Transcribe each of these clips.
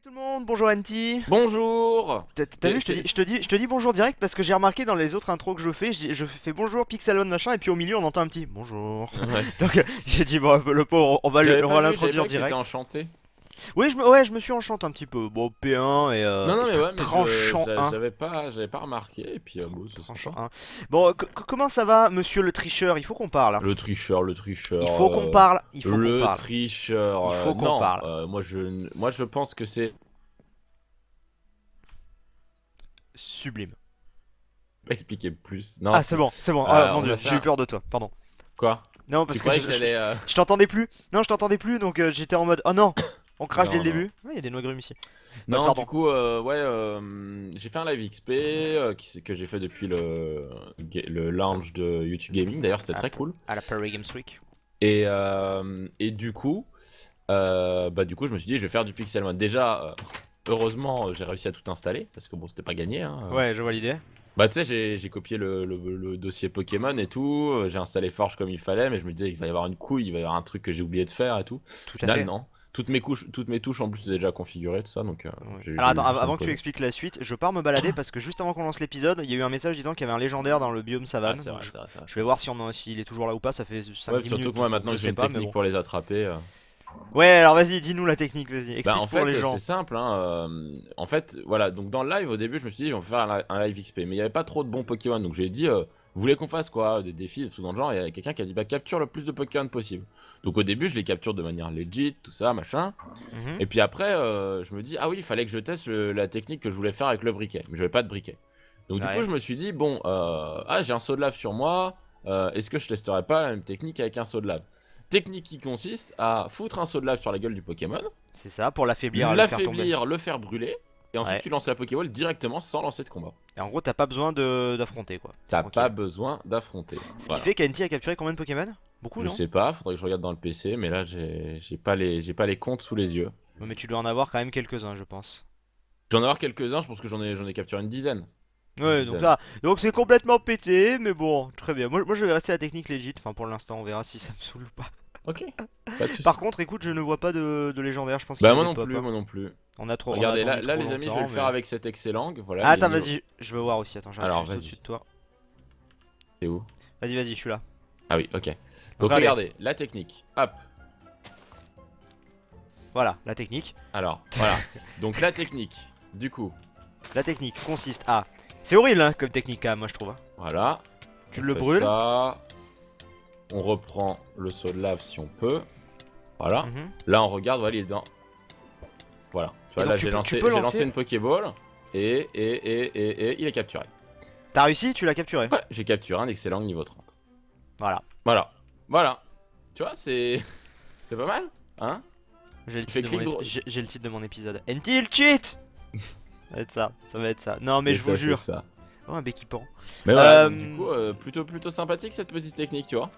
Salut tout le monde, bonjour Anti. Bonjour. T'as vu, je te dis bonjour direct parce que j'ai remarqué dans les autres intros que je fais, je fais bonjour Pixelon machin et puis au milieu on entend un petit bonjour. Ouais. Donc j'ai dit bon le pauvre J'avais on pas va vu, j'avais l'introduire pas que t'étais direct. enchanté. Oui je me suis enchanté un petit peu. Bon P1 Non, non, mais ouais, mais tranchant 1. j'avais pas remarqué. Et puis, bon, c'est Tranchant sympa. 1. Bon comment ça va monsieur le tricheur? Il faut qu'on parle. Le tricheur, le tricheur. Il faut qu'on parle. Il faut qu'on Le parle. tricheur. Il faut qu'on Non, parle. moi je pense que c'est. Sublime. Expliquer plus. Non, Ah c'est bon, Ah mon on dieu, a fait j'ai eu un. peur de toi, pardon. Quoi? Non Tu parce que croyais que j'allais. je t'entendais plus. Non je t'entendais plus donc j'étais en mode oh non. On crache dès le Non, non. début. Il y a des noix grumes ici. Bref, Non, pardon. du coup, ouais, j'ai fait un live XP que j'ai fait depuis le launch de YouTube Gaming. D'ailleurs, c'était très cool. À la Paris Games Week. Et du coup, je me suis dit, je vais faire du Pixel One. Déjà, heureusement, j'ai réussi à tout installer parce que bon, c'était pas gagné. Hein. Ouais, je vois l'idée. Bah, tu sais, j'ai copié le dossier Pokémon et tout. J'ai installé Forge comme il fallait, mais je me disais, il va y avoir une couille, il va y avoir un truc que j'ai oublié de faire et tout. Tout Au à final, fait. non. Toutes mes touches en plus, c'est déjà configuré, tout ça, donc Ouais. j'ai Alors attends, juste à me avant que tu poser. expliques la suite, je pars me balader parce que juste avant qu'on lance l'épisode, il y a eu un message disant qu'il y avait un légendaire dans le biome Ah, savane. c'est Donc vrai, c'est vrai, c'est vrai. je vais voir s'il est toujours là ou pas, ça fait Ouais, 5-10 surtout minutes. que moi, Donc maintenant je que j'ai sais une pas, mais technique bon. pour les attraper. Ouais, alors vas-y, dis-nous la technique, vas-y. Bah Explique en pour fait les gens. c'est simple hein, en fait voilà, donc dans le live au début je me suis dit on va faire un live XP, mais il n'y avait pas trop de bons Pokémon, donc j'ai dit vous voulez qu'on fasse quoi, des défis, des trucs dans le genre, et il y a quelqu'un qui a dit bah capture le plus de Pokémon possible. Donc au début je les capture de manière legit, tout ça machin, Mhm. et puis après je me dis ah oui il fallait que je teste la technique que je voulais faire avec le briquet, mais j'avais pas de briquet. Donc du coup Ouais. je me suis dit bon j'ai un saut de lave sur moi, est-ce que je testerais pas la même technique avec un saut de lave? Technique qui consiste à foutre un saut de lave sur la gueule du Pokémon, C'est ça, pour l'affaiblir et le faire tomber. l'affaiblir, le faire brûler, et ensuite Ouais. tu lances la Pokéball directement sans lancer de combat. Et en gros, t'as pas besoin d'affronter quoi. T'es T'as tranquille. pas besoin d'affronter. Ce qui Voilà. fait qu'Anti a capturé combien de Pokémon? Beaucoup, Je non? sais pas, faudrait que je regarde dans le PC, mais là j'ai pas les comptes sous les yeux. Ouais, mais tu dois en avoir quand même quelques-uns, je pense. J'en ai avoir quelques-uns, je pense que j'en ai capturé une dizaine. Une Ouais, donc dizaine. ça, donc c'est complètement pété, mais bon, très bien. Moi je vais rester à la technique legit, enfin pour l'instant, on verra si ça me saoule ou pas. Ok, pas de soucis. Par contre, écoute, je ne vois pas de légendaire, je pense qu'il Bah y a moi des non pop, plus, hein. moi non plus. On a Regardez, attendu là trop les amis, je vais longtemps, le faire mais... avec cet excellent. Voilà, Ah, il est attends, niveau. vas-y, je veux voir aussi, attends, j'arrive Alors juste au-dessus vas-y, de toi. c'est où? Vas-y, je suis là. Ah oui, ok. Donc Donc allez, regardez, la technique. Hop, voilà, la technique. alors, voilà. Donc la technique, du coup, La technique consiste à... C'est horrible, hein, comme technique, quand même, moi je trouve, hein. voilà. Tu On le fait brûles. ça. On reprend le saut de lave si on peut. Voilà. Mhm. Là, on regarde, voilà, il est dans. Voilà. Tu vois, Et donc là, tu j'ai peux, lancé, tu peux j'ai lancer... lancé une Pokéball. Et il est capturé. T'as réussi, tu l'as capturé. Ouais, j'ai capturé un excellent niveau 30. Voilà, Voilà. Voilà. Tu vois, c'est. C'est pas mal. Hein? j'ai le, Tu fais titre de mon clic droit. j'ai le titre de mon épisode. Until cheat. Ça va être ça, ça va être ça. Non mais Et je ça, vous c'est jure. ça. Oh, un bec pend. Mais voilà, Euh, donc, du coup, plutôt sympathique cette petite technique, tu vois.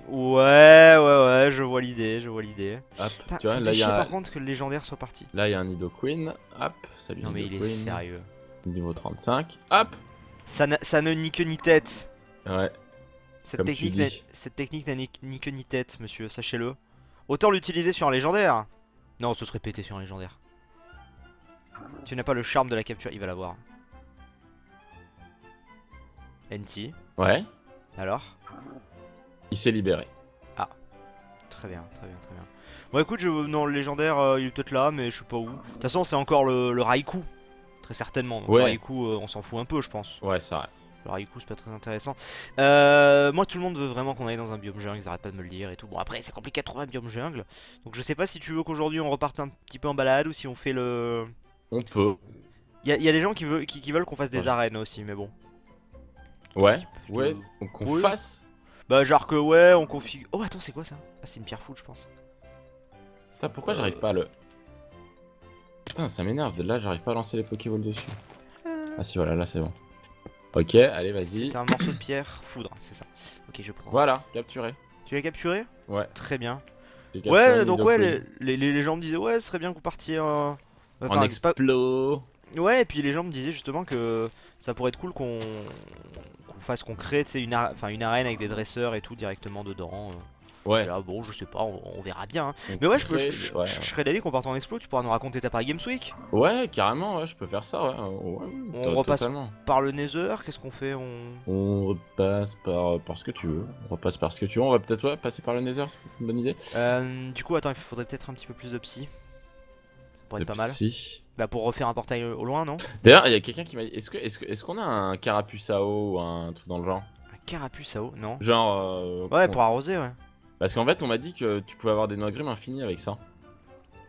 Ouais, je vois l'idée, je vois l'idée. Hop, Putain, tu ça vois, me là, fait il y chier a. par contre que le légendaire soit parti. Là, il y a un Nidoqueen. Hop, salut Non mais il est Nidoqueen. sérieux. Niveau 35. Hop. Ça ne nie que ni tête. Ouais. Comme tu dis. Cette technique n'a ni queue ni tête, monsieur, sachez-le. Autant l'utiliser sur un légendaire. Non, ce serait pété sur un légendaire. Tu n'as pas le charme de la capture, il va l'avoir. NT, Ouais. alors? Il s'est libéré. Très bien, très bien, très bien. Bon écoute, non, le légendaire, il est peut-être là, mais je sais pas où. De toute façon, c'est encore le Raikou. Très certainement. Donc, Ouais. le Raikou, on s'en fout un peu, je pense. Ouais, c'est vrai. Le Raikou, c'est pas très intéressant. Moi, tout le monde veut vraiment qu'on aille dans un biome jungle, ils arrêtent pas de me le dire et tout. Bon, après, c'est compliqué de trouver un biome jungle. Donc, je sais pas si tu veux qu'aujourd'hui on reparte un petit peu en balade ou si on fait le. On peut. Il y a des gens qui veulent qu'on fasse des Ouais. arènes aussi, mais bon. Ouais. Je Ouais. te- Donc qu'on Oui. fasse. Bah, genre que ouais, on configure. Oh, attends, c'est quoi ça? Ah, c'est une pierre foot, je pense. Putain, pourquoi j'arrive pas à le. Putain, ça m'énerve. Là, j'arrive pas à lancer les Pokéballs dessus. Ah, si, voilà, là, c'est bon. Ok, allez, vas-y. C'est un morceau de pierre foudre, c'est ça. Ok, je prends. Voilà, capturé. Tu l'as capturé? Ouais. Très bien. J'ai capturé Ouais, un donc ouais, Nidoqueen. les gens me disaient ouais, ce serait bien que vous partiez En enfin, c'est pas- explo. Ouais, et puis les gens me disaient justement que ça pourrait être cool qu'on crée, tu sais, une arène avec des dresseurs et tout directement dedans. Ouais. Là, bon, je sais pas, on verra bien, hein. On Mais ouais, crée- ouais. je serais d'avis qu'on parte en explo, tu pourras nous raconter ta Paris Games Week. Ouais, carrément, ouais, je peux faire ça, ouais. Ouais, On repasse totalement. par le Nether, qu'est-ce qu'on fait On repasse par ce que tu veux. On repasse par ce que tu veux. On va peut-être ouais, passer par le Nether, c'est peut-être une bonne idée. Du coup, attends, il faudrait peut-être un petit peu plus de psy. Pour être De pas mal. psy. Bah, pour refaire un portail au loin, non? D'ailleurs, il y a quelqu'un qui m'a dit est-ce qu'on a un carapuce à eau ou un truc dans le genre? Un carapuce à eau, non? Genre. Ouais, pour arroser, ouais. Parce qu'en fait, on m'a dit que tu pouvais avoir des noix agrumes infinies avec ça.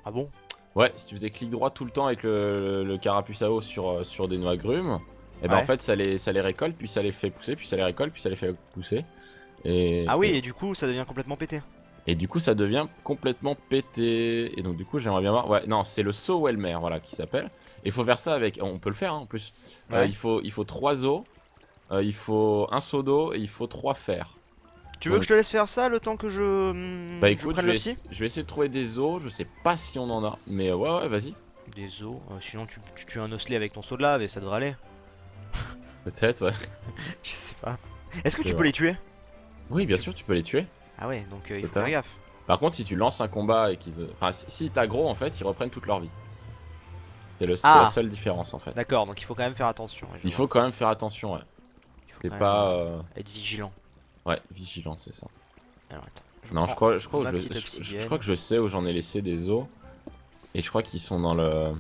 Ah bon? Ouais, si tu faisais clic droit tout le temps avec le carapuce à eau sur des noix agrumes, et ben en Ouais. fait, ça les récolte, puis ça les fait pousser, puis ça les récolte, puis ça les fait pousser. Ah oui, et du coup, ça devient complètement pété. Et du coup, ça devient complètement pété. Et donc, du coup, j'aimerais bien voir. Ouais, non, c'est le seau Welmer, voilà, qui s'appelle. Et il faut faire ça avec. On peut le faire, hein, en plus. Ouais. Il faut 3 os, il faut un seau d'eau et il faut 3 fers. Tu veux Donc- que je te laisse faire ça le temps que Bah je écoute, prenne le psy? je vais essayer de trouver des os. Je sais pas si on en a. Mais ouais, vas-y. Des os, sinon tu tues un osselet avec ton seau de lave et ça devrait aller. Peut-être, ouais. Je sais pas. Est-ce que Je tu vois. peux les tuer? Oui, bien sûr, tu peux les tuer. Ah ouais, donc il faut Total. faire gaffe. Par contre, si tu lances un combat et qu'ils. Enfin, si t'as gros, en fait, ils reprennent toute leur vie. C'est Ah. la seule différence, en fait. D'accord, donc il faut quand même faire attention. Ouais, je Il vois. faut quand même faire attention, ouais. Il faut C'est quand pas. même, être vigilant. Ouais, vigilant, c'est ça. Alors attends. Non, prends je crois ma que petite je obsidienne. crois que je sais où j'en ai laissé des os. Et je crois qu'ils sont dans le.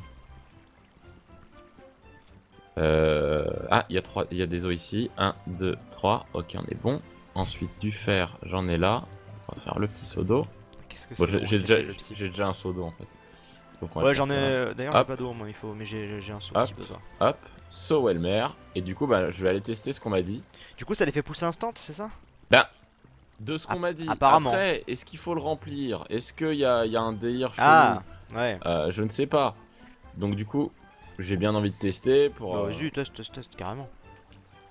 Ah, il y a des os ici. 1, 2, 3. Ok, on est bon. Ensuite, du fer, j'en ai là. On va faire le petit seau d'eau. Qu'est-ce que Bon, c'est bon, le psy. j'ai déjà un seau d'eau en fait. Donc, on va Ouais, faire j'en ça là. ai. D'ailleurs, j'ai Hop. pas d'eau, moi, il faut. Mais j'ai un seau Hop. si besoin. Hop, seau Elmer. Et du coup, bah, je vais aller tester ce qu'on m'a dit. Du coup, ça les fait pousser instant, c'est ça? Bah, de ce qu'on m'a dit. apparemment. Après, est-ce qu'il faut le remplir? Est-ce qu'il y a un délire chelou? Ah, ouais. Je ne sais pas. Donc, du coup, j'ai bien envie de tester pour. Bah, vas-y, teste, carrément.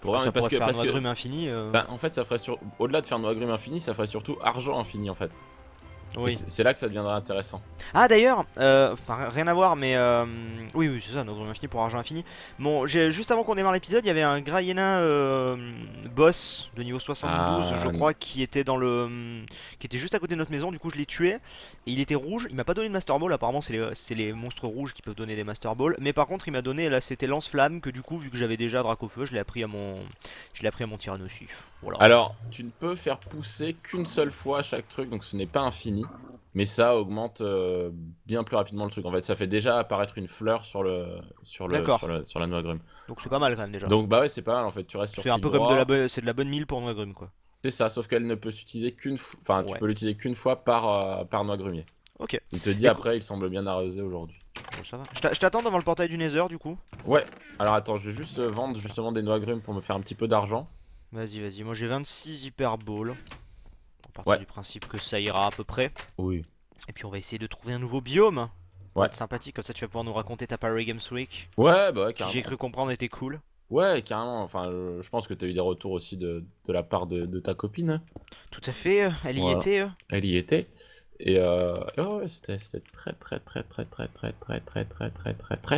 Pour Ça parce pourrait faire parce noix grume infini. bah, en fait, ça ferait au-delà de faire noix grume infini, ça ferait surtout argent infini en fait. Oui. C'est là que ça deviendra intéressant. Ah d'ailleurs, enfin rien à voir, mais oui c'est ça, notre infini pour argent infini. Bon, juste avant qu'on démarre l'épisode, il y avait un Graiena boss de niveau 72, Ah, je crois, qui était qui était juste à côté de notre maison. Du coup, je l'ai tué et il était rouge. Il m'a pas donné de Master Ball. Apparemment, c'est les monstres rouges qui peuvent donner des Master Ball. Mais par contre, il m'a donné là, c'était lance-flamme que du coup, vu que j'avais déjà Dracofeu, je l'ai appris à mon Tyrannosif. Voilà. Alors, tu ne peux faire pousser qu'une seule fois chaque truc, donc ce n'est pas infini. Mais ça augmente bien plus rapidement le truc. En fait, ça fait déjà apparaître une fleur sur la noix agrume. Donc c'est pas mal quand même déjà. Donc bah ouais, c'est pas mal en fait. Tu restes sur C'est un clic peu comme droit. c'est de la bonne mille pour noix grume quoi. C'est ça, sauf qu'elle ne peut s'utiliser qu'une fois. Enfin, tu Ouais. peux l'utiliser qu'une fois par noix grumier. Ok. Il te dit Écou- après, il semble bien arrosé aujourd'hui. Bon, ça va. Je t'attends devant le portail du Nether du coup. Ouais. Alors attends, je vais juste vendre justement des noix agrumes pour me faire un petit peu d'argent. Vas-y. Moi j'ai 26 hyper balls. On partir Ouais. du principe que ça ira à peu près. Oui. Et puis on va essayer de trouver un nouveau biome. Ouais. Être sympathique, comme ça tu vas pouvoir nous raconter ta Paris Games Week. Ouais, bah ouais, Qui carrément. j'ai cru comprendre était cool. Ouais, carrément. Enfin, je pense que t'as eu des retours aussi de la part de ta copine. Tout à fait, elle y Voilà. était. Elle y était. Et ouais, c'était très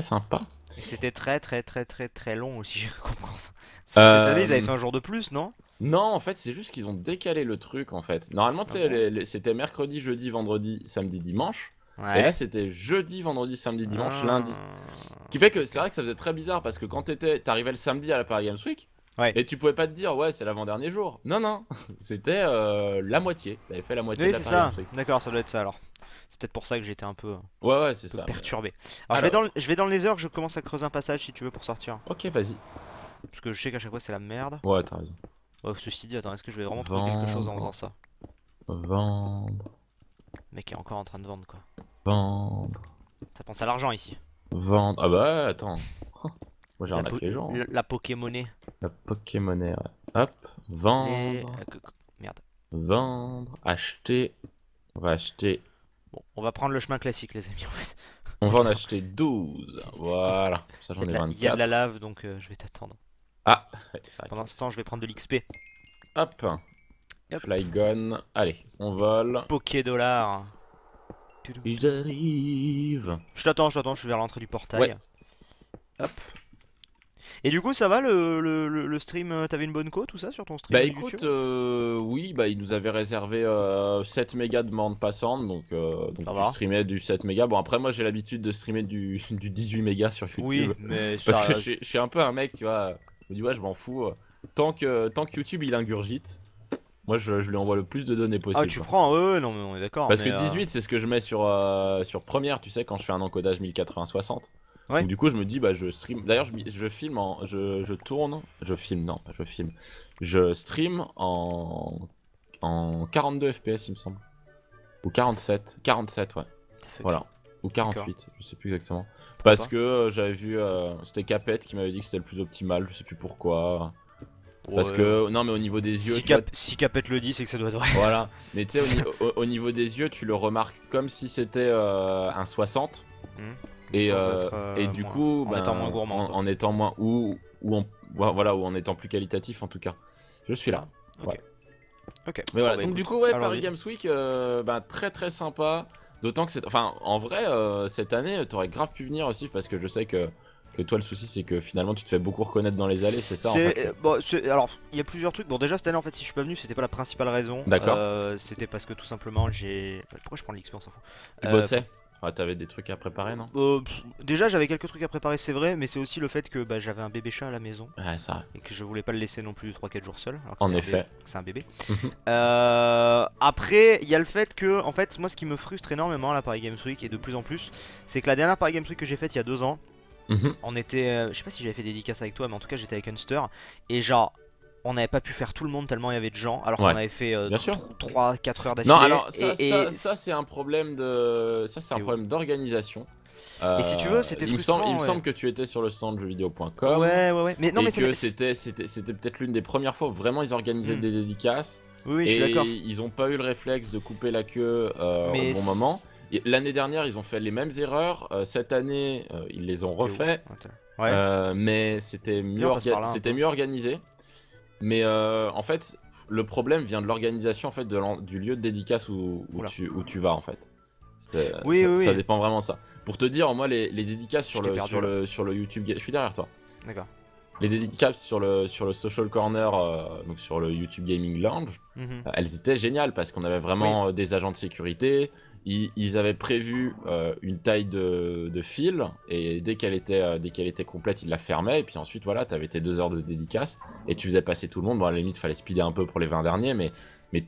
sympa. Et c'était très long aussi, j'ai cru comprendre. Cette année ils avaient fait un jour de plus, non? Non, en fait, c'est juste qu'ils ont décalé le truc, en fait. Normalement, tu sais, Ah bon c'était mercredi, jeudi, vendredi, samedi, dimanche. Ouais. Et là, c'était jeudi, vendredi, samedi, dimanche, Ah. lundi. Ce qui fait que c'est vrai que ça faisait très bizarre parce que quand t'arrivais le samedi à la Paris Games Week, Ouais. et tu pouvais pas te dire, ouais, c'est l'avant-dernier jour. Non, non, c'était la moitié. T'avais fait la moitié Oui, de la c'est Paris ça. Games Week. D'accord, ça doit être ça alors. C'est peut-être pour ça que j'étais un peu Ouais, c'est ça. perturbé. Alors- Je vais dans le Nether, je commence à creuser un passage si tu veux pour sortir. Ok, vas-y. Parce que je sais qu'à chaque fois c'est la merde. Ouais, t'as raison. Oh, ceci dit, attends, est-ce que je vais vraiment trouver quelque chose en Vendre. faisant ça? Vendre, Le mec est encore en train de vendre quoi. vendre, Ça pense à l'argent ici. vendre. Ah bah, attends. Moi, La, j'arnaque les gens. Hein. la Pokémonnaie. La Pokémonnaie, ouais. Hop, vendre, Les... Merde. vendre, acheter. On va acheter. Bon, on va prendre le chemin classique les amis en fait. On va en acheter 12. Voilà. Ça, j'en ai Il y a de la 24. lave donc je vais t'attendre. Ah, c'est vrai. Pendant ce temps je vais prendre de l'XP. Hop. Hop. Flygon. Allez, on vole. Poké-dollar. J'arrive. Je t'attends, je suis vers l'entrée du portail. Ouais. Hop. Et du coup, ça va le stream, t'avais une bonne cote, tout ça, sur ton stream Bah YouTube? écoute, oui, bah il nous avait réservé 7 mégas de bande passante, donc Ça tu va. streamais du 7 mégas. Bon après moi j'ai l'habitude de streamer du 18 mégas sur Oui, YouTube, mais parce que ça... je suis un peu un mec, tu vois, je me dis ouais je m'en fous, tant que YouTube il ingurgite, moi je lui envoie le plus de données Ah, possible tu quoi. prends, ouais, ouais, non, mais on est d'accord, Parce mais... que 18 c'est ce que je mets sur Premiere, tu sais, quand je fais un encodage 1080-60. Ouais, Donc du coup je me dis bah je stream, d'ailleurs je filme je tourne, je filme, non pas je filme, je stream en 42 FPS il me semble. Ou 47, 47 ouais, fuck. voilà. Ou D'accord. 48, je sais plus exactement. Pourquoi Parce pas? que j'avais vu, c'était Capette qui m'avait dit que c'était le plus optimal, je sais plus pourquoi. Parce Ouais, que, non mais au niveau des yeux, si, tu vois, si Capet le dit, c'est que ça doit être vrai. voilà. Mais tu sais, au niveau des yeux, tu le remarques comme si c'était un 60. Hmm. Et, Sans être et du coup, en étant moins ben, gourmand, quoi. en étant moins, voilà, ou en étant plus qualitatif en tout cas. Je suis là. Ah, ok. Ouais. Ok. Mais Bon, voilà, bah donc du écoute, coup, ouais, Paris allons-y. Games Week, ben, très très sympa. D'autant que c'est. Enfin, en vrai, cette année, t'aurais grave pu venir aussi, parce que je sais que toi, le souci, c'est que finalement, tu te fais beaucoup reconnaître dans les allées, c'est ça en fait. C'est bon, alors il y a plusieurs trucs. Bon, déjà cette année en fait, si je suis pas venu, c'était pas la principale raison. D'accord. C'était parce que tout simplement j'ai. Pourquoi je prends l'XP, on s'en fout. Tu Euh, bossais. Ouais, t'avais des trucs à préparer, non? Déjà j'avais quelques trucs à préparer, c'est vrai, mais c'est aussi le fait que bah, j'avais un bébé chat à la maison Ouais, ça. et que je voulais pas le laisser non plus 3-4 jours seul, alors que En effet. c'est un bébé. Mhm. Après, il y a le fait que, en fait, moi ce qui me frustre énormément à la Paris Games Week et de plus en plus, c'est que la dernière Paris Games Week que j'ai faite il y a 2 ans, Mhm. on était, je sais pas si j'avais fait dédicace avec toi, mais en tout cas j'étais avec Hunster et genre on n'avait pas pu faire tout le monde tellement il y avait de gens, alors qu'on Ouais, avait fait bien sûr. 3-4 heures Non, d'affilée alors ça c'est un problème de, ça c'est un c'était où? problème d'organisation. Et si tu veux, c'était Il frustrant, me ouais. semble que tu étais sur le stand jeuxvideo.com Ouais, ouais, ouais. Mais non, et mais que c'était peut-être l'une des premières fois où vraiment ils organisaient Hmm. des dédicaces Oui, oui, je suis et d'accord. ils ont pas eu le réflexe de couper la queue au Mais bon moment. L'année dernière, ils ont fait les mêmes erreurs. Cette année, ils les ont c'était où? refait, Attends. Ouais. mais Viens, on passe par là un c'était peu. mieux organisé. Mais en fait, le problème vient de l'organisation en fait du lieu de dédicace Oula. où tu vas en fait. Oui, oui, Ça oui. dépend vraiment de ça. Pour te dire, moi les dédicaces Je t'ai perdu là. sur le YouTube, je suis derrière toi. D'accord. Les dédicaces sur le Social Corner, donc sur le YouTube Gaming Lounge, Mhm. elles étaient géniales parce qu'on avait Oui. vraiment des agents de sécurité. Ils avaient prévu une taille de fil et dès qu'elle était complète, ils la fermaient. Et puis ensuite, voilà, t'avais tes 2 heures de dédicace et tu faisais passer tout le monde. Bon, à la limite, fallait speeder un peu pour les 20 derniers, mais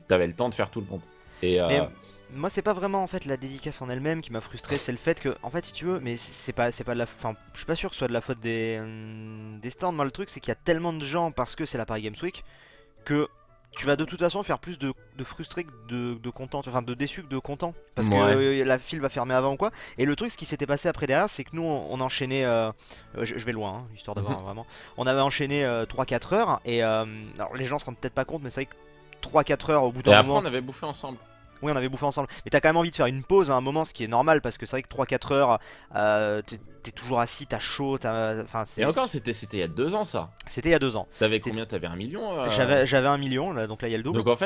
t'avais le temps de faire tout le monde. Et Mais moi c'est pas vraiment en fait la dédicace en elle-même qui m'a frustré, c'est le fait que en fait si tu veux, mais c'est pas de la enfin je suis pas sûr que ce soit de la faute des stands. Moi le truc c'est qu'il y a tellement de gens parce que c'est la Paris Games Week que tu vas de toute façon faire plus de frustrés que de contents, enfin de déçus que de contents parce que ouais. la file va fermer avant ou quoi. Et le truc ce qui s'était passé après derrière c'est que nous on enchaînait je vais loin hein, histoire d'avoir Mhm. vraiment on avait enchaîné 3-4 heures et alors les gens se rendent peut-être pas compte mais c'est vrai que 3-4 heures au bout Et d'un après, moment. on avait bouffé ensemble. Oui, on avait bouffé ensemble. Mais t'as quand même envie de faire une pause à un moment, ce qui est normal parce que c'est vrai que 3-4 heures, t'es toujours assis, t'as chaud, enfin, Et encore, c'était il y a 2 ans ça. c'était il y a 2 ans. T'avais C'est- combien? T'avais 1 million J'avais 1 million, là, donc là il y a le double. Donc en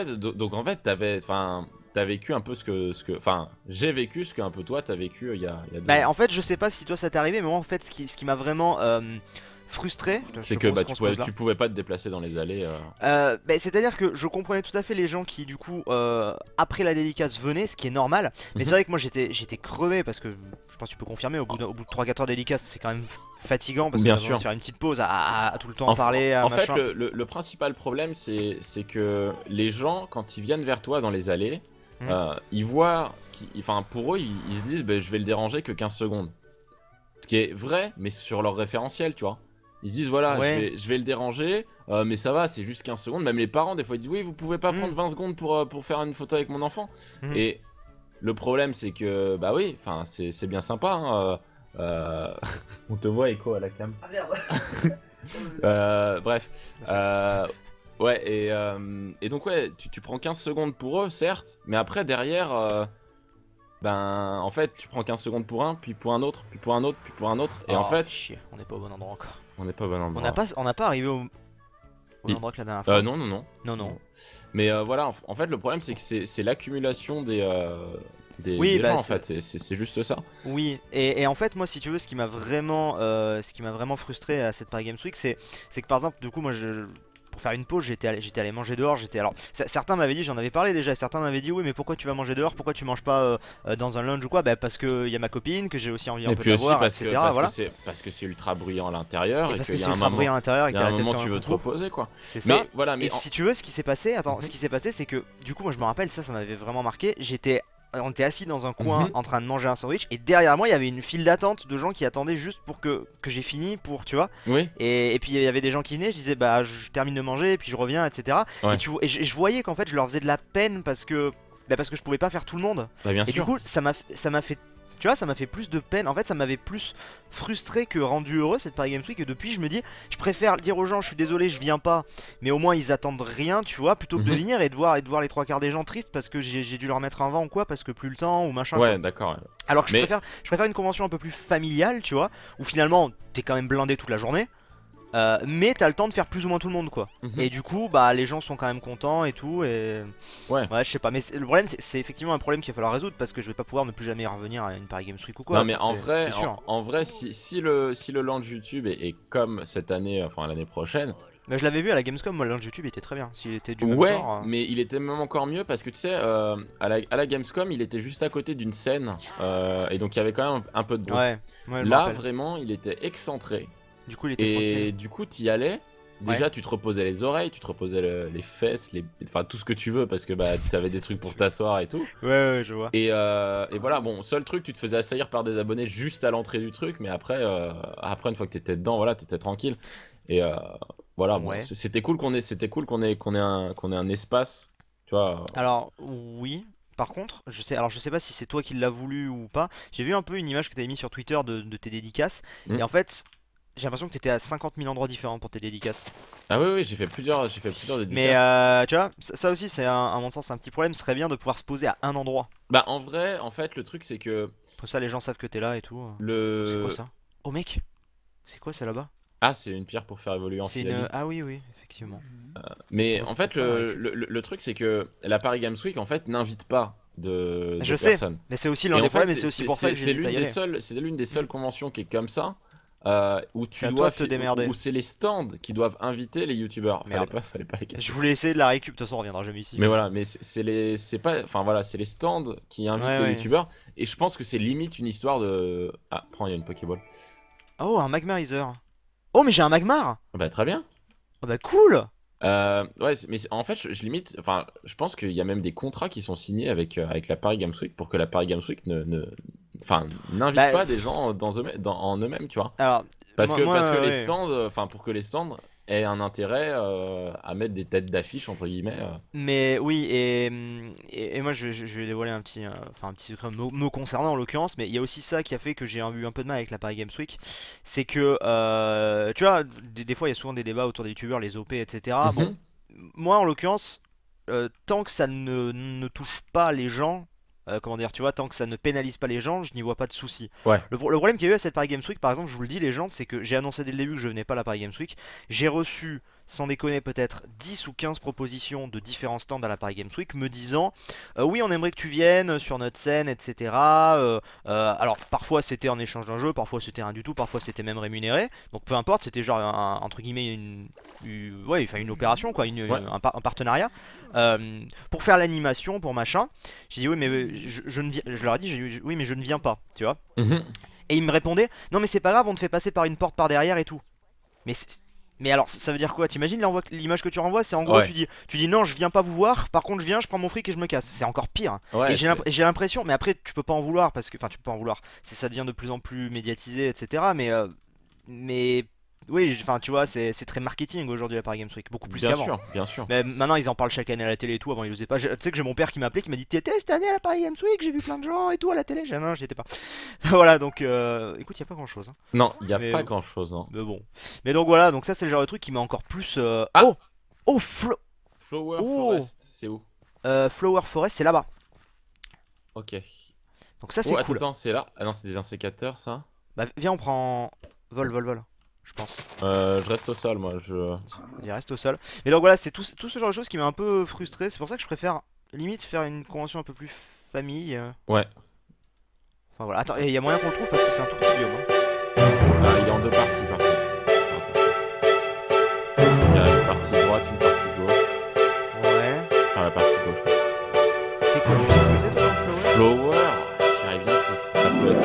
fait, t'as vécu un peu enfin, j'ai vécu ce que un peu toi t'as vécu il y a 2 Bah, ans. en fait, je sais pas si toi ça t'est arrivé, mais moi en fait, ce qui m'a vraiment frustré, je C'est te que propose bah, qu'on se pose là. tu pouvais pas te déplacer dans les allées. Bah, c'est-à-dire que je comprenais tout à fait les gens qui, du coup, après la dédicace venaient, ce qui est normal. Mais c'est Mhm. vrai que moi j'étais crevé parce que je pense que tu peux confirmer, au bout de 3-4 heures de dédicace, c'est quand même fatigant parce que Bien t'as besoin de sûr. faire une petite pause à tout le temps parler, à En fait, machin. le principal problème, c'est que les gens, quand ils viennent vers toi dans les allées, Mhm. ils voient, enfin, pour eux, ils se disent, bah, je vais le déranger que 15 secondes. Ce qui est vrai, mais sur leur référentiel, tu vois. Ils se disent, voilà, Ouais. je vais le déranger, mais ça va, c'est juste 15 secondes. Même les parents, des fois, ils disent, oui, vous pouvez pas Mhm. prendre 20 secondes pour faire une photo avec mon enfant. Mhm. Et le problème, c'est que, bah oui, enfin, c'est bien sympa, hein, on te voit écho à la cam. Ah merde. Bref. Ouais, et donc, ouais, tu prends 15 secondes pour eux, certes, mais après, derrière, ben, en fait, tu prends 15 secondes pour un, puis pour un autre, puis pour un autre, puis pour un autre, et en Oh, fait, chier, on n'est pas au bon endroit encore. on n'est pas au bon endroit. On n'a pas arrivé au Si. même endroit que la dernière fois. Non. Non, non. Mais voilà, en fait, le problème, c'est que c'est l'accumulation Oui, des gens bah en fait, c'est juste ça. oui, et en fait, moi, si tu veux, ce qui m'a vraiment frustré à cette Paris Games Week, c'est que par exemple, du coup, pour faire une pause, j'étais allé manger dehors. Alors, certains m'avaient dit, j'en avais parlé déjà, certains m'avaient dit, oui, mais pourquoi tu vas manger dehors? Pourquoi tu manges pas dans un lounge ou quoi? Bah, parce que il y a ma copine, que j'ai aussi envie un Et peu de puis la aussi voir, etc. Voilà. parce que c'est ultra bruyant à l'intérieur Et et parce que qu'il y c'est a un ultra bruyant moment, à l'intérieur et il que y a t'as un la tête moment comme un tu veux te coucou. reposer quoi. C'est ça. Mais voilà, Et si tu veux, ce qui s'est passé, attends, ce Mhm. qui s'est passé, c'est que du coup, moi, je me rappelle, ça m'avait vraiment marqué. On était assis dans un coin Mhm. en train de manger un sandwich et derrière moi il y avait une file d'attente de gens qui attendaient juste pour que j'ai fini pour tu vois Oui, et puis il y avait des gens qui venaient, je disais bah je termine de manger et puis je reviens, etc. ouais, Je voyais qu'en fait je leur faisais de la peine parce que je pouvais pas faire tout le monde. bah bien Et du sûr. coup ça m'a fait, tu vois, ça m'a fait plus de peine. En fait, ça m'avait plus frustré que rendu heureux cette Paris Games Week. Et depuis, je me dis, je préfère dire aux gens, je suis désolé, je viens pas, mais au moins ils attendent rien, tu vois, plutôt que de Mhm. venir et de voir les trois quarts des gens tristes parce que j'ai dû leur mettre un vent ou quoi, parce que plus le temps ou machin quoi. Ouais, d'accord. Ouais. Alors que Mais je préfère une convention un peu plus familiale, tu vois, où finalement t'es quand même blindé toute la journée, mais t'as le temps de faire plus ou moins tout le monde quoi. mhm. Et du coup, bah les gens sont quand même contents et tout, et Ouais. ouais, je sais pas, mais le problème, c'est effectivement un problème qu'il va falloir résoudre parce que je vais pas pouvoir ne plus jamais revenir à une Paris Games Week ou quoi. Non mais Enfin, c'est sûr. en vrai, si le launch YouTube est comme cette année, enfin l'année prochaine, Mais je l'avais vu à la Gamescom, moi, le launch YouTube était très bien. S'il était du même ouais, genre. mais il était même encore mieux parce que tu sais, à la Gamescom, il était juste à côté d'une scène et donc il y avait quand même un peu de bruit. Ouais, ouais, je me Là, rappelle. vraiment, il était excentré. Du coup, il était tranquille. Et du coup, t'y allais. Ouais. Déjà, tu te reposais les oreilles, tu te reposais les fesses, enfin tout ce que tu veux, parce que bah t'avais des trucs pour t'asseoir et tout. Ouais, ouais, je vois. Et voilà, bon, seul truc, tu te faisais assaillir par des abonnés juste à l'entrée du truc, mais après une fois que t'étais dedans, voilà, t'étais tranquille. Et voilà, bon, Ouais. qu'on ait un espace, tu vois. Alors, oui. Par contre, je sais pas si c'est toi qui l'as voulu ou pas. J'ai vu un peu une image que t'avais mis sur Twitter de tes dédicaces. Hmm. Et en fait, j'ai l'impression que t'étais à 50 000 endroits différents pour tes dédicaces. Ah oui, oui, j'ai fait plusieurs Mais dédicaces. tu vois, ça aussi, à mon sens, un petit problème. Ce serait bien de pouvoir se poser à un endroit. Bah en vrai, en fait, le truc c'est que Comme ça, les gens savent que t'es là et tout. C'est quoi le... ça? Oh mec, c'est quoi ça là-bas? Ah, c'est une pierre pour faire évoluer C'est une. Amphibie. Ah oui, oui, effectivement. Mais Faudrait en fait, pas la récup. le truc, c'est que la Paris Games Week, en fait, n'invite pas de Je sais, personnes. mais c'est aussi l'un Et des en fait, problèmes et c'est aussi pour ça que j'hésite à y aller. c'est l'une des Mm. seules conventions qui est comme ça, où C'est tu à toi dois, de te démerder. où c'est les stands qui doivent inviter les youtubeurs. Merde. Fallait pas les Je casser. voulais essayer de la récup, de toute façon on reviendra jamais ici. Mais voilà, mais c'est pas, enfin voilà, c'est les stands qui invitent Ouais, les ouais. youtubeurs, et je pense que c'est limite une histoire de. Ah, prends, il y a une Pokéball. Oh, un Magmarizer. Oh, mais j'ai un Magmar. Bah très bien. Oh bah cool. Ouais, en fait, je limite, enfin, je pense qu'il y a même des contrats qui sont signés avec la Paris Games Week pour que la Paris Games Week enfin, n'invite Bah, pas des gens en eux-mêmes, tu vois. alors, Parce que les ouais. stands, enfin, pour que les stands aient un intérêt à mettre des têtes d'affiche, entre guillemets. Mais oui, et moi je vais dévoiler un petit secret me concernant en l'occurrence, mais il y a aussi ça qui a fait que j'ai eu un peu de mal avec la Paris Games Week. C'est que, tu vois, des fois il y a souvent des débats autour des youtubeurs, les OP, etc. Bon, Mhm. moi en l'occurrence, tant que ça ne touche pas les gens, comment dire, tu vois, tant que ça ne pénalise pas les gens, je n'y vois pas de souci. Ouais. Le problème qu'il y a eu à cette Paris Games Week, par exemple, je vous le dis, les gens, c'est que j'ai annoncé dès le début que je venais pas à la Paris Games Week. J'ai reçu, sans déconner, peut-être 10 ou 15 propositions de différents stands à la Paris Games Week me disant oui, on aimerait que tu viennes sur notre scène, etc. Alors, parfois c'était en échange d'un jeu, parfois c'était rien du tout, parfois c'était même rémunéré. Donc, peu importe, c'était genre entre guillemets ouais, enfin, une opération, quoi, Ouais. un partenariat. Pour faire l'animation, pour machin. J'ai dit oui, mais je leur ai dit oui, mais je ne viens pas, tu vois. Mhm. Et ils me répondaient non, mais c'est pas grave, on te fait passer par une porte par derrière et tout. Mais mais alors, ça veut dire quoi? T'imagines l'image que tu renvoies? C'est en gros, Ouais. tu dis non, je viens pas vous voir, par contre, je viens, je prends mon fric et je me casse. C'est encore pire. Et Ouais, j'ai l'impression, mais après, tu peux pas en vouloir parce que, enfin, tu peux pas en vouloir. Ça devient de plus en plus médiatisé, etc. Mais oui, enfin, tu vois, c'est très marketing aujourd'hui la Paris Games Week, beaucoup plus bien qu'avant. sûr, bien sûr. Mais maintenant ils en parlent chaque année à la télé et tout, avant ils osaient pas. Tu sais que j'ai mon père qui m'a appelé, qui m'a dit t'étais cette année à la Paris Games Week, j'ai vu plein de gens et tout à la télé. J'ai dit non, j'y étais pas. Voilà, donc écoute, y a pas grand chose. Non, il y a Mais, pas grand-chose, non. mais bon. Mais donc voilà, donc ça c'est le genre de truc qui m'a encore plus. Ah, Oh! Oh! Flower Oh! Forest, c'est où? Flower Forest, c'est là-bas. Ok. Donc ça Oh, c'est attends, cool. attends, c'est là. Ah non, c'est des insécateurs, ça. Bah viens, on prend. Vol, je pense. Je reste au sol, moi. Il reste au sol. Mais donc voilà, c'est tout ce genre de choses qui m'a un peu frustré. C'est pour ça que je préfère limite faire une convention un peu plus famille. Ouais. Enfin voilà. Attends, il y a moyen qu'on le trouve parce que c'est un tout petit biome. Hein. Il est en deux parties par contre. Il y a une partie droite, une partie gauche. Ouais. Enfin, la partie gauche. C'est quoi? Tu sais ce que c'est toi, un flower? Flower, je dirais bien que ça peut être ça peut être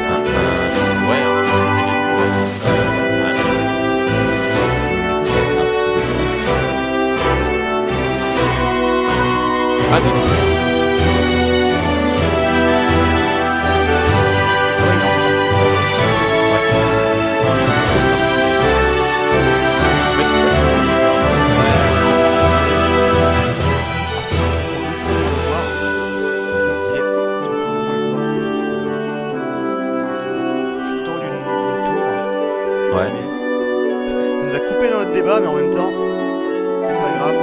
ça peut être ouais, c'est les c'est un truc attends. Ouais. Ça nous a coupé dans notre débat, mais en même temps, c'est pas grave.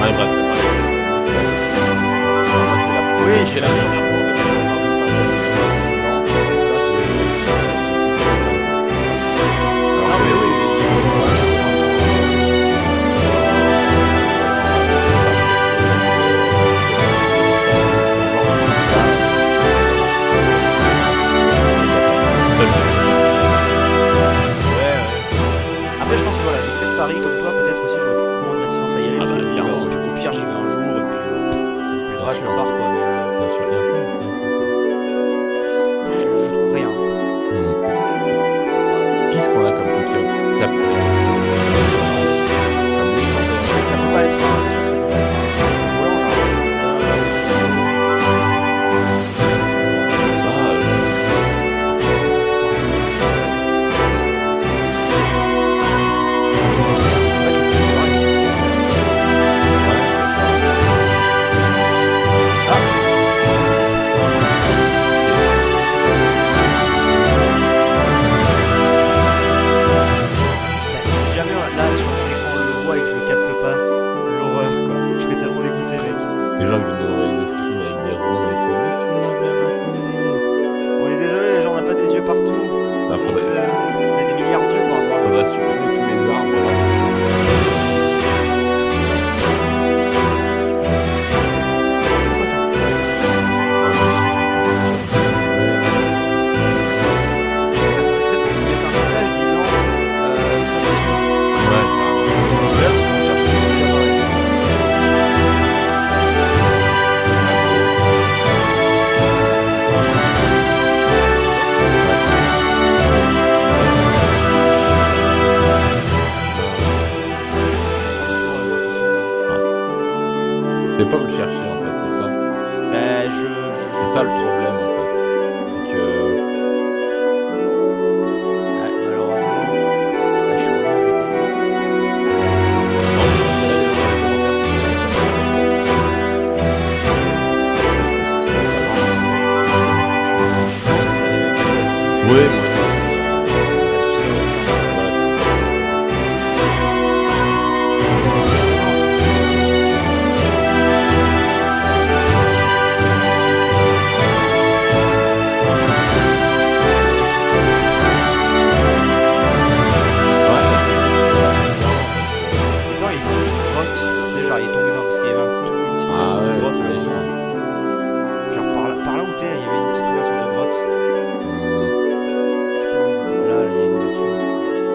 Ouais, bref. Oui, c'est la première fois. Après, je pense que voilà, je serais de Paris comme toi, peut-être aussi j'aurais moins de réticence à y aller. Ah Parce bah, que, clairement. au pire, j'y vais un jour, et puis ça me plaîra, Bien je sûr. repars quoi. Mais Bien sûr, bien putain, je trouve rien. Qu'est-ce qu'on a comme Pokémon? Ça peut être. Ça peut pas être un. T'es sûr que ça peut pas être un. Si jamais là sur mon écran on le voit et que je le capte pas, l'horreur quoi. Je serais tellement dégoûté mec. Les gens qui nous envoient des screens avec des ronds et tout. Mais tu l'avais raté. On est désolé les gens, on n'a pas des yeux partout. Putain, faudrait C'est des milliards d'yeux par rapport à faudrait supprimer tous les arbres là. C'est quoi ça? Ce serait peut-être mettre un message disant Ouais, carrément. là, on cherche des appareils. C'est pas où le chercher en fait, c'est ça. C'est ça le problème en fait. C'est que. Ouais, malheureusement, là, je suis en rouge, Oui, moi aussi. Attends, il est une grotte. Tu sais, genre, il est tombé dans. Parce qu'il y avait un petit trou, une petite Ah ouverture de ouais, grotte. t'imagines. Genre, par là où t'es, il y avait une petite ouverture de grotte. Je sais pas où ils étaient. Là, il y a une ouverture.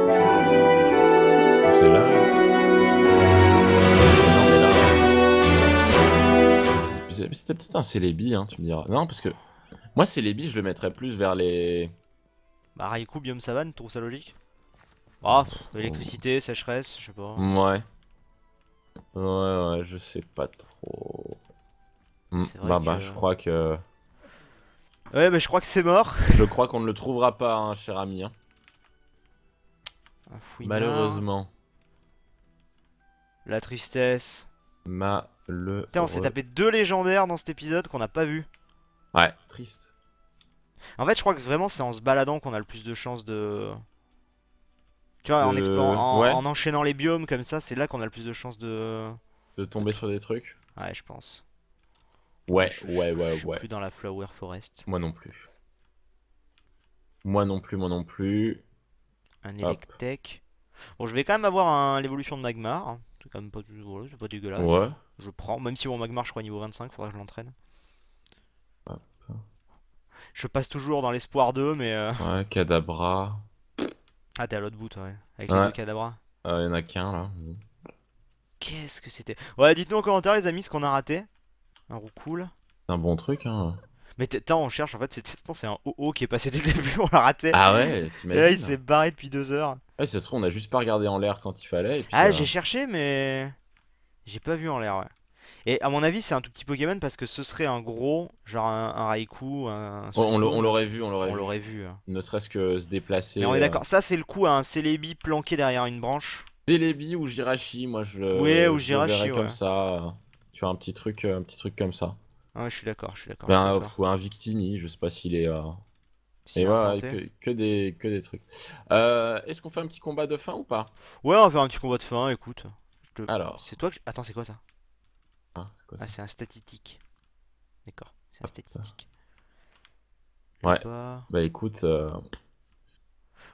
Je vais regarder dans les gens. C'est là. Non mais là. C'était peut-être un Celebi, hein, tu me diras. Non, parce que. Moi, Celebi, je le mettrais plus vers les. Bah, Raikou, biome savane, tu trouves ça logique? Ah, électricité, sécheresse, je sais pas. Ouais. Ouais, je sais pas trop. C'est vrai Bah, que- je crois que. Ouais, mais je crois que c'est mort. Je crois qu'on ne le trouvera pas, hein, cher ami. Hein. Un fouinard. Malheureusement. La tristesse. Malheureux. Putain, on s'est tapé 2 légendaires dans cet épisode qu'on n'a pas vu. Ouais, triste. En fait, je crois que vraiment, c'est en se baladant qu'on a le plus de chances de. Tu vois, en explorant, Ouais. en enchaînant les biomes comme ça, c'est là qu'on a le plus de chances de. De tomber sur des trucs. Ouais, je pense. Ouais, Je suis ouais. plus dans la Flower Forest. Moi non plus. Moi non plus, moi non plus. Un Hop. Electek. Bon, je vais quand même avoir l'évolution de Magmar, hein. C'est quand même pas, voilà, c'est pas dégueulasse. Ouais. Je prends, même si mon Magmar, je crois, niveau 25, faudra que je l'entraîne. Hop. Je passe toujours dans l'espoir d'eux, mais. Ouais, Kadabra. Ah, t'es à l'autre bout, toi, ouais. Avec les deux Ouais, cadabras. il y en a qu'un là. Qu'est-ce que c'était? Ouais, dites-nous en commentaire, les amis, ce qu'on a raté. Un roux cool. C'est un bon truc, hein. Mais tant on cherche, en fait, c'est un OO qui est passé dès le début, on l'a raté. Ah ouais, Et là, il s'est t'imagines? barré depuis 2 heures. Ouais, ça se trouve, on a juste pas regardé en l'air quand il fallait, et puis... Ah, j'ai cherché, mais. J'ai pas vu en l'air, ouais. Et à mon avis, c'est un tout petit Pokémon parce que ce serait un gros, genre un Raikou, un on Suicune. l'aurait vu, on l'aurait On vu. l'aurait vu, hein. Ne serait-ce que se Mais déplacer. on est d'accord, ça c'est le coup à un Celebi planqué derrière une branche. Celebi ou Jirachi, moi Ouais, ou je le verrais Jirachi, comme ouais. ça. Tu vois, un petit truc comme ça. Ah, je suis d'accord, je suis d'accord, je suis Ben, d'accord. ou un Victini, je sais pas s'il est... S'il Et est voilà, implanté. que des trucs. Est-ce qu'on fait un petit combat de fin ou pas? Ouais, on va faire un petit combat de fin, écoute. C'est Alors. toi que. Attends, c'est quoi ça? Ah, c'est quoi Ah, ça? c'est un statitique. D'accord, c'est un Hop. statitique. Ouais, Là-bas. bah écoute...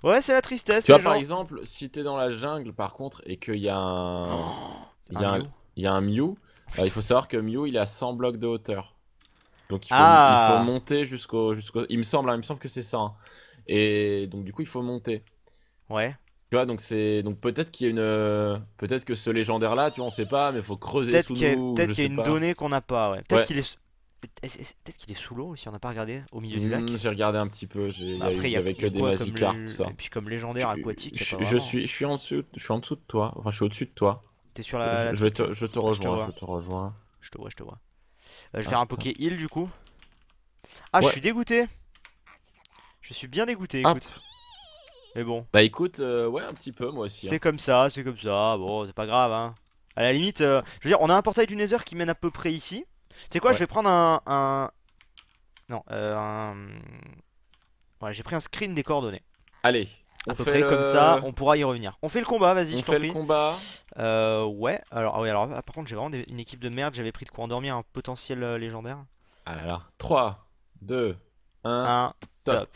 Ouais, c'est la tristesse, Tu les vois, par gens. exemple, si t'es dans la jungle, par contre, et qu'il y a un... Oh, Il un y a un, Mew. il y a un Mew, Oh, il putain. faut savoir que Mew, il est à 100 blocs de hauteur. Donc il faut Ah! monter jusqu'au... Il me semble, hein, il me semble que c'est ça, hein. Et donc du coup, il faut monter. Ouais. Tu vois, donc c'est... Donc peut-être qu'il y a une... Peut-être que ce légendaire-là, tu vois, on sait pas, mais il faut creuser sous nous, ou Peut-être je qu'il y sais a une pas. donnée qu'on n'a pas, ouais. Ouais. Peut-être qu'il est sous l'eau aussi, on n'a pas regardé, au milieu du lac. J'ai regardé un petit peu, Bah après, il y avait il que y a des quoi comme, Magikarp, tout ça. et puis comme légendaire aquatique, il y a pas vraiment. Je suis en dessous, je suis en dessous de toi. Enfin, je suis au-dessus de toi. T'es sur la truc? Je te Ah, je te rejoins, je vois, te rejoins. je te vois, je te vois. Je vais faire un Hop. Poké Heal du coup. Ah, je Ouais, suis dégoûté. Je suis bien dégoûté, hop. écoute. Mais bon, Bah écoute, ouais, un petit peu, moi aussi, hein. c'est comme ça, c'est comme ça. Bon, c'est pas grave, hein. À la limite, je veux dire, on a un portail du Nether qui mène à peu près ici. Tu sais quoi, je Ouais. vais prendre non, voilà, j'ai pris un screen des coordonnées. Allez, À on peu fait près comme ça, le... on pourra y revenir. On fait le combat, vas-y, On je t'en fait le prie. combat. Ouais, alors, ah ouais, alors par contre, j'ai vraiment une équipe de merde. J'avais pris de quoi endormir un potentiel légendaire. Ah là là. 3, 2, 1, Un top. top.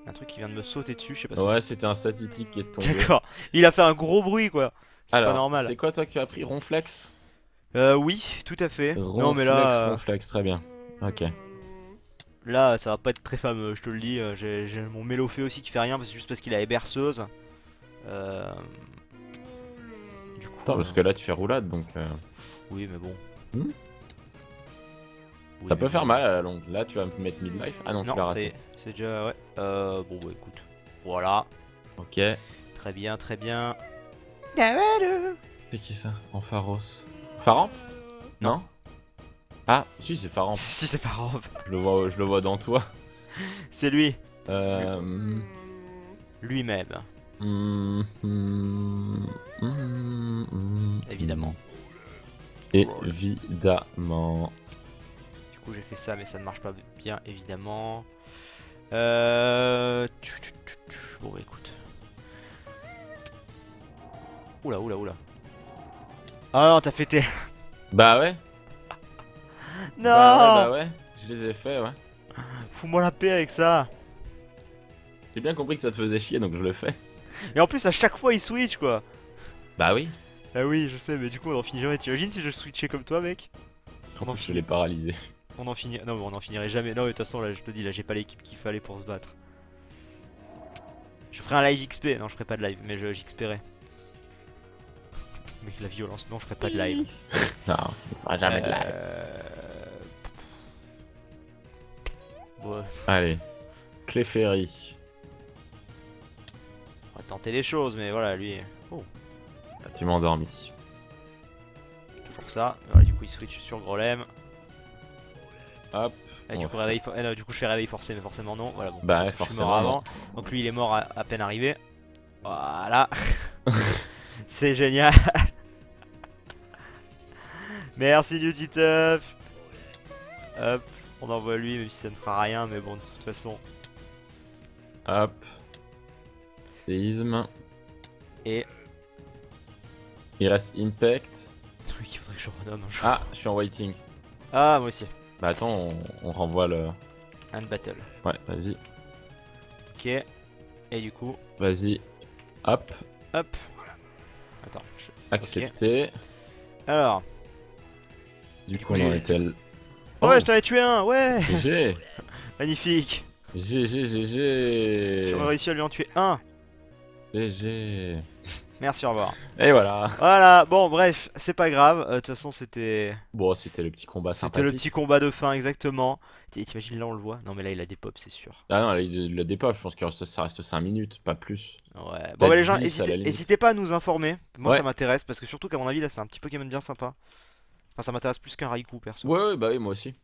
Un truc qui vient de me sauter dessus, je sais pas ce que Ouais, c'est. c'était un statistique qui est tombé. D'accord, il a fait un gros bruit quoi. C'est pas Alors, normal. c'est quoi toi qui as pris Ronflex? Oui, tout à fait. Non, mais Ronflex, là, Ronflex, très bien. Ok. là, ça va pas être très fameux, je te le dis. J'ai mon Mélofée aussi qui fait rien, juste parce qu'il a les berceuses. Euh, Du Attends, coup, parce que là tu fais roulade, donc... oui, mais bon. Hmm, Oui, ça mais peut faire bon. mal à la longue. Là tu vas me mettre midlife. Ah non, tu Non, l'as raté. c'est déjà, ouais. Bon, bah écoute. Voilà. Ok. Très bien, très bien. C'est qui ça? Ampharos. Faramp? Non. Non? Ah, si, c'est Faramp. Si, c'est pas grave. Je le vois dans toi. C'est lui. Euh... Lui-même, évidemment. Évidemment. Du coup, j'ai fait ça, mais ça ne marche pas bien, évidemment. Bon, bah écoute. Oula, oula, oula. Ah non, t'as fêté. Bah ouais. Non, Bah ouais. Je les ai fait, ouais. fous-moi la paix avec ça. J'ai bien compris que ça te faisait chier, donc je le fais. Et en plus, à chaque fois, il switch, quoi. Bah oui. Ah oui, je sais, mais du coup, on en finit jamais. T'imagines si je switchais comme toi, mec? En On en plus, je finit. l'ai paralysé. On en finit. Non, mais on en finirait jamais. Non, mais de toute façon, là, je te dis, là, j'ai pas l'équipe qu'il fallait pour se battre. Je ferai un live XP. Non, je ferai pas de live, mais j'XPrai. Mec, la violence. Non, je ferai pas de live. Non, il fera jamais de live. Ouais, Allez. Clefairy. on va tenter les choses, mais voilà, lui. Oh, Ah, tu m'as endormi. toujours ça. Voilà, du coup, il switch sur Grolem. Hop. Et du coup, non, du coup, je fais réveil forcé, mais forcément non. Voilà, bon, Bah, parce que je suis forcément, mort non. avant. Donc lui, il est mort à peine arrivé. Voilà. C'est génial. Merci, Nutiteuf. Hop, on envoie lui, même si ça ne fera rien, mais bon, de toute façon. Hop. Séisme. Et. Il reste Impact. Oui, il faudrait que je renomme un jour. Ah, je suis en waiting. Ah, moi aussi. Bah attends, on renvoie le... Hand battle. Ouais, vas-y. Ok. Et du coup, Vas-y. Hop. hop. Attends. Accepté. Alors. Du Du coup, coup, on en j'ai- était... Ouais, je t'en ai tué un, ouais. GG. Magnifique. GG, J'ai GG. réussi à lui en tuer un. GG. Merci, au revoir. Et voilà. Voilà, bon, bref, c'est pas grave. De toute façon, c'était. Bon, c'était le petit combat C'était le sympathique. petit combat de fin, exactement. T'imagines, là, on le voit. Non, mais là, il a des pops, c'est sûr. Ah non, le dépop, je pense que ça reste 5 minutes, pas plus. Ouais. Bon, bah, les Peut-être gens, 10 à la limite. hésitez pas à nous informer. Moi, ça Ouais. m'intéresse parce que, surtout qu'à mon avis, là, c'est un petit Pokémon bien sympa. Enfin, ça m'intéresse plus qu'un Raikou, perso. Ouais, ouais, bah oui, moi aussi.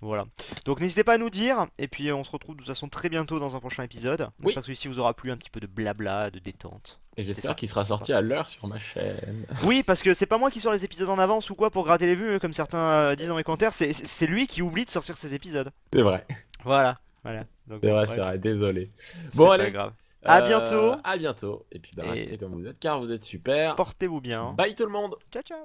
Voilà. Donc n'hésitez pas à nous dire, et puis on se retrouve de toute façon très bientôt dans un prochain épisode. Oui. J'espère que celui-ci vous aura plu, un petit peu de blabla, de détente. Et C'est j'espère ça, qu'il sera c'est sympa. sorti à l'heure sur ma chaîne. Oui, parce que c'est pas moi qui sors les épisodes en avance ou quoi pour gratter les vues, comme certains disent dans les commentaires, c'est lui qui oublie de sortir ses épisodes. C'est vrai. Voilà, voilà. Donc, C'est vrai, bref, c'est vrai, désolé. c'est Bon, pas allez. grave. À bientôt, À bientôt. Et puis, bah, Et- restez comme vous êtes, car vous êtes super. portez-vous bien. Bye tout le monde. Ciao, ciao.